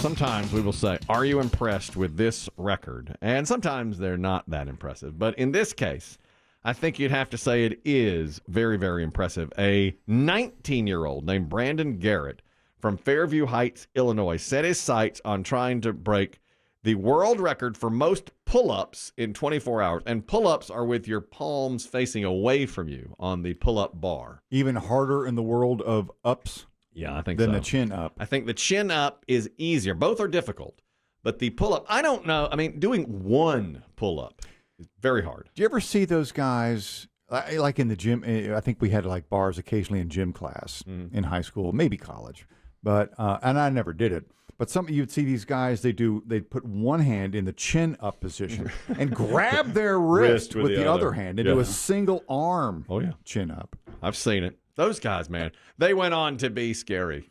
sometimes we will say, are you impressed with this record? And sometimes they're not that impressive. But in this case, I think you'd have to say it is very, very impressive. A 19-year-old named Brandon Garrett from Fairview Heights, Illinois, set his sights on trying to break the world record for most pull-ups in 24 hours. And pull-ups are with your palms facing away from you on the pull-up bar. Even harder in the world of ups? Yeah, I think than so. the chin up. I think the chin up is easier. Both are difficult. But the pull-up, I don't know. I mean, doing one pull-up is very hard. Do you ever see those guys, like in the gym? I think we had like bars occasionally in gym class in high school, maybe college. But and I never did it. But you'd see these guys, they'd put one hand in the chin up position and grab their wrist with the other hand and do a single arm chin up. I've seen it. Those guys, man, they went on to be scary.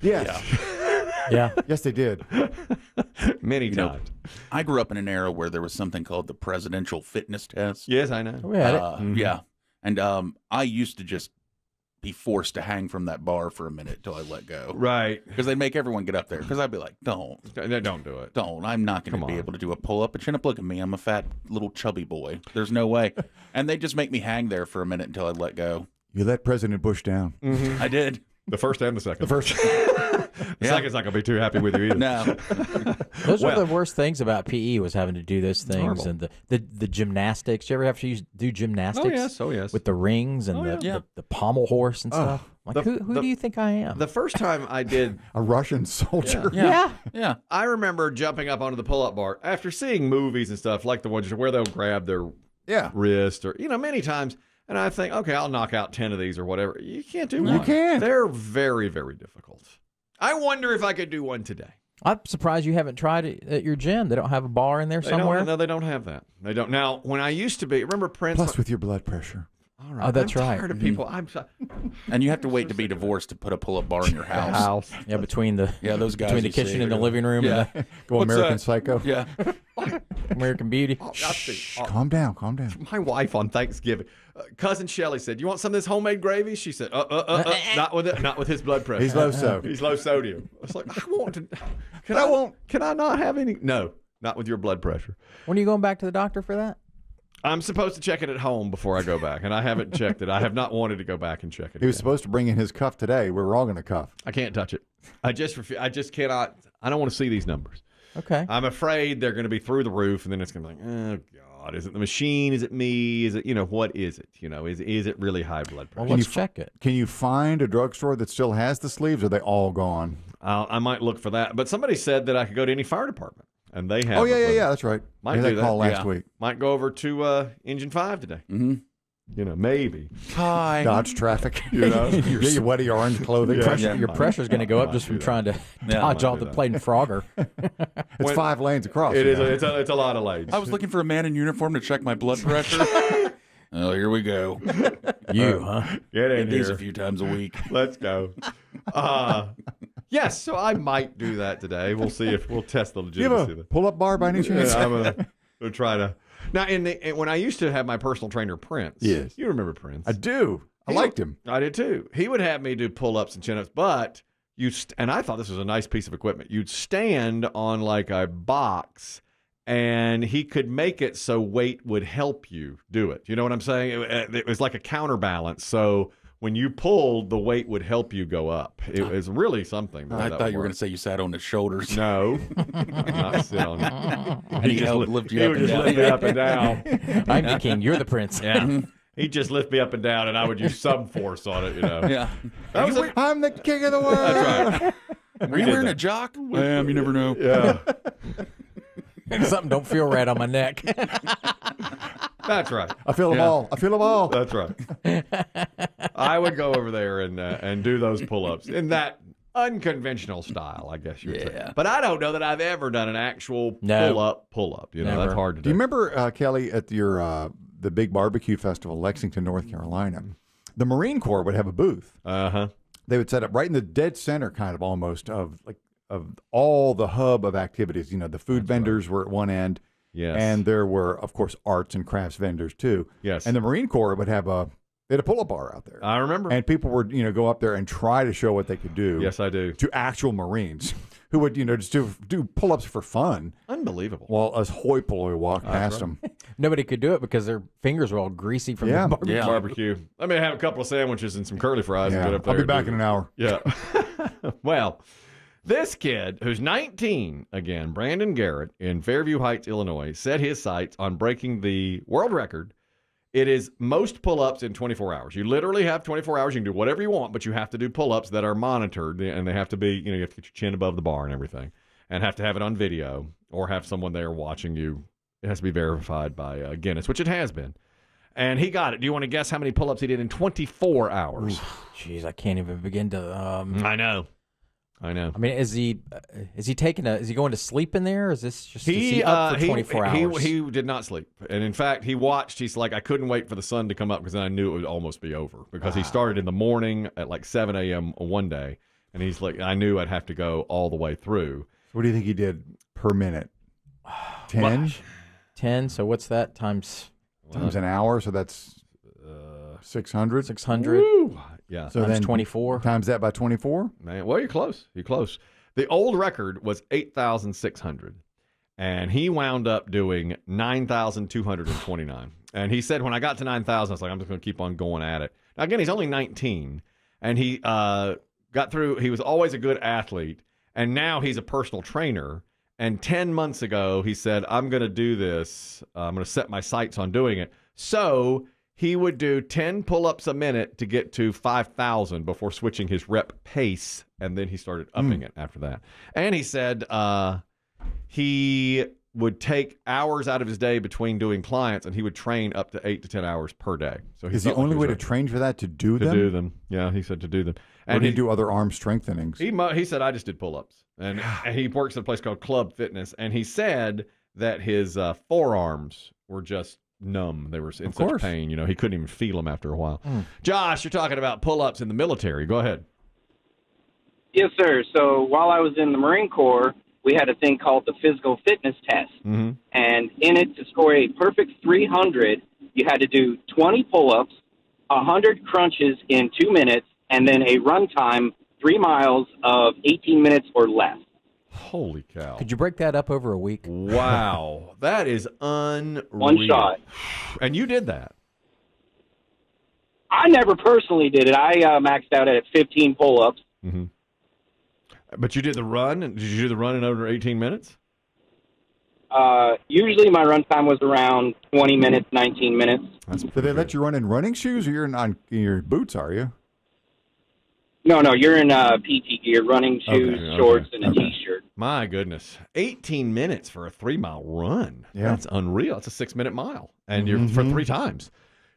Yes. Yeah. Yes, they did. Many times. I grew up in an era where there was something called the presidential fitness test. Yes, I know. We had it. Yeah. And I used to just be forced to hang from that bar for a minute till I let go. Right. Because they'd make everyone get up there. Because I'd be like, don't do it. Don't. I'm not going to be able to do a pull-up. A chin-up, look at me. I'm a fat, little chubby boy. There's no way. And they just make me hang there for a minute until I let go. You let President Bush down. Mm-hmm. I did. The first and the second. The first. The second's not going to be too happy with you either. No. Those were the worst things about PE, was having to do those things. And the gymnastics. You ever have to do gymnastics? Oh, yes. With the rings and the pommel horse and stuff. Like, who do you think I am? The first time I did... A Russian soldier. Yeah. I remember jumping up onto the pull-up bar after seeing movies and stuff like the ones where they'll grab their wrist or, many times. And I think, okay, I'll knock out 10 of these or whatever. You can't do one. You can't. They're very, very difficult. I wonder if I could do one today. I'm surprised you haven't tried it at your gym. They don't have a bar in there somewhere? No, they don't have that. They don't. Now, when I used to be, remember Prince? Plus with your blood pressure. All right. Oh, that's right. I'm tired of people. I'm sorry. And you have to wait to be divorced to put a pull-up bar in your house. Yeah, between the those guys between the kitchen and the living room. Yeah. And Go American Psycho. Yeah. American Beauty. Shh, calm down. My wife on Thanksgiving, cousin Shelley said, "You want some of this homemade gravy?" She said, not with it, not with his blood pressure. He's low sodium. He's low sodium." I was like, "I want to. Can I not have any? No, not with your blood pressure." When are you going back to the doctor for that? I'm supposed to check it at home before I go back, and I haven't checked it. I have not wanted to go back and check it. He was supposed to bring in his cuff today. We were all going to cuff. I can't touch it. I just cannot. I don't want to see these numbers. Okay. I'm afraid they're going to be through the roof, and then it's going to be like, oh God, is it the machine? Is it me? Is it what is it? Is it really high blood pressure? Well, let's check it. Can you find a drugstore that still has the sleeves? Or are they all gone? I might look for that. But somebody said that I could go to any fire department, and they have. Oh yeah, that's right. Might do that call last week. Might go over to Engine 5 today. Mm-hmm. Maybe. Hi. Dodge traffic. Your sweaty orange clothing. Your pressure's going to go up just from trying to dodge all the playing Frogger. It's 5 lanes across. It is. It's a lot of lanes. I was looking for a man in uniform to check my blood pressure. Oh, here we go. Huh? Get in These here a few times a week. Let's go. Yes, so I might do that today. We'll see if we'll test the legitimacy. You of have a it. pull-up bar by any chance? I'm gonna try to. Now, when I used to have my personal trainer Prince, yes, you remember Prince? I do. I liked him. I did too. He would have me do pull-ups and chin-ups, but and I thought this was a nice piece of equipment. You'd stand on like a box, and he could make it so weight would help you do it. You know what I'm saying? It was like a counterbalance. So when you pulled, the weight would help you go up. It was really something. I thought you were going to say you sat on his shoulders. No, not sit on it. He would lift you up and just down. lift me up and down. I'm the king. You're the prince. Yeah. He'd just lift me up and down, and I would use some force on it, Yeah. I'm the king of the world. That's right. Were you wearing a jock? I am. You never know. Yeah. Something don't feel right on my neck. That's right. I feel them all. That's right. I would go over there and do those pull-ups in that unconventional style, I guess you would say. But I don't know that I've ever done an actual pull-up. That's hard to do. Do you remember, Kelly, at your the big barbecue festival, Lexington, North Carolina, the Marine Corps would have a booth. Uh-huh. They would set up right in the dead center, kind of almost, of all the hub of activities. The food vendors were at one end. Yes. And there were, of course, arts and crafts vendors, too. Yes. And the Marine Corps would have they had a pull-up bar out there. I remember. And people would, go up there and try to show what they could do. Yes, I do. To actual Marines who would just do pull-ups for fun. Unbelievable. While us hoi polloi walk past them. Nobody could do it because their fingers were all greasy from the barbecue. Yeah. Barbecue. Let me have a couple of sandwiches and some curly fries. And get up there I'll be back in an hour. Yeah. Well, this kid, who's 19, again, Brandon Garrett, in Fairview Heights, Illinois, set his sights on breaking the world record. It is most pull-ups in 24 hours. You literally have 24 hours. You can do whatever you want, but you have to do pull-ups that are monitored, and they have to be, you have to get your chin above the bar and everything, and have to have it on video or have someone there watching you. It has to be verified by Guinness, which it has been. And he got it. Do you want to guess how many pull-ups he did in 24 hours? Jeez, I can't even begin to. I know. I mean, is he going to sleep in there? Or is this just is he up for 24 hours? He did not sleep. And in fact, he watched. He's like, I couldn't wait for the sun to come up because then I knew it would almost be over because he started in the morning at like 7 a.m. one day. And he's like, I knew I'd have to go all the way through. What do you think he did per minute? 10? 10. So what's that times an hour? So that's 600? 600. Woo! Yeah. So times then 24. Times that by 24? Man, well, you're close. You're close. The old record was 8,600. And he wound up doing 9,229. And he said, when I got to 9,000, I was like, I'm just going to keep on going at it. Now, again, he's only 19. And he got through. He was always a good athlete. And now he's a personal trainer. And 10 months ago, he said, I'm going to do this. I'm going to set my sights on doing it. So he would do 10 pull-ups a minute to get to 5,000 before switching his rep pace. And then he started upping it after that. And he said he would take hours out of his day between doing clients, and he would train up to 8 to 10 hours per day. So is the only way to train for that to do them? To do them. Yeah, he said to do them. And he do other arm strengthenings? He said, I just did pull-ups. And he works at a place called Club Fitness. And he said that his forearms were just numb. They were in such pain. He couldn't even feel them after a while. Josh, you're talking about pull-ups in the military. Go ahead. Yes, sir. So while I was in the Marine Corps, we had a thing called the physical fitness test. Mm-hmm. And in it, to score a perfect 300, you had to do 20 pull-ups, 100 crunches in 2 minutes, and then a run time 3 miles of 18 minutes or less. Holy cow. Could you break that up over a week? Wow. That is unreal. One shot. And you did that? I never personally did it. I maxed out at 15 pull-ups. Mm-hmm. But you did the run? Did you do the run in over 18 minutes? Usually my run time was around 20 minutes, 19 minutes. Did they let you run in running shoes, or you're in your boots, are you? No, you're in PT gear, running shoes, shorts, and a T-shirt. My goodness. 18 minutes for a 3-mile run. Yeah. That's unreal. It's a 6-minute mile. And you're for 3 times.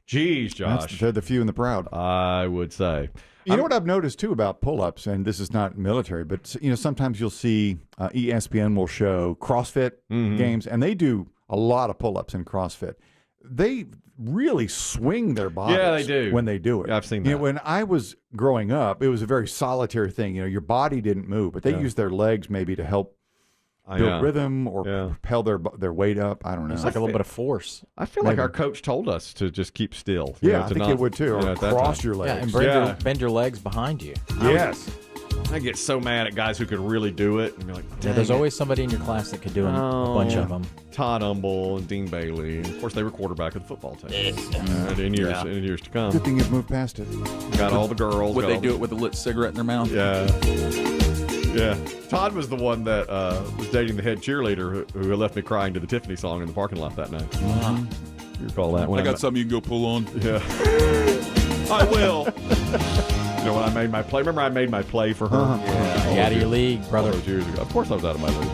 Jeez, Josh. They're the few and the proud. I would say. You know what I've noticed, too, about pull-ups, and this is not military, but sometimes you'll see ESPN will show CrossFit games, and they do a lot of pull-ups in CrossFit. They really swing their bodies they do. When they do it. Yeah, I've seen that. When I was growing up, it was a very solitary thing. Your body didn't move, but they used their legs maybe to help build rhythm or propel their weight up. I don't know. It's like a little bit of force. I feel like our coach told us to just keep still. Yeah, I think it would too. Or cross your legs. Yeah, and bend your legs behind you. Yes. I get so mad at guys who could really do it. And be like, there's always somebody in your class that could do a bunch of them. Todd Humble and Dean Bailey. And of course, they were quarterback of the football team. In years to come. Good thing you've moved past it. Got all the girls. Would they do it with a lit cigarette in their mouth? Yeah. Todd was the one that was dating the head cheerleader who left me crying to the Tiffany song in the parking lot that night. You recall that one? I got something you can go pull on. Yeah. I will. When I made my play, remember I made my play for her? Yeah, out of your league, brother. All those years ago. Of course I was out of my league.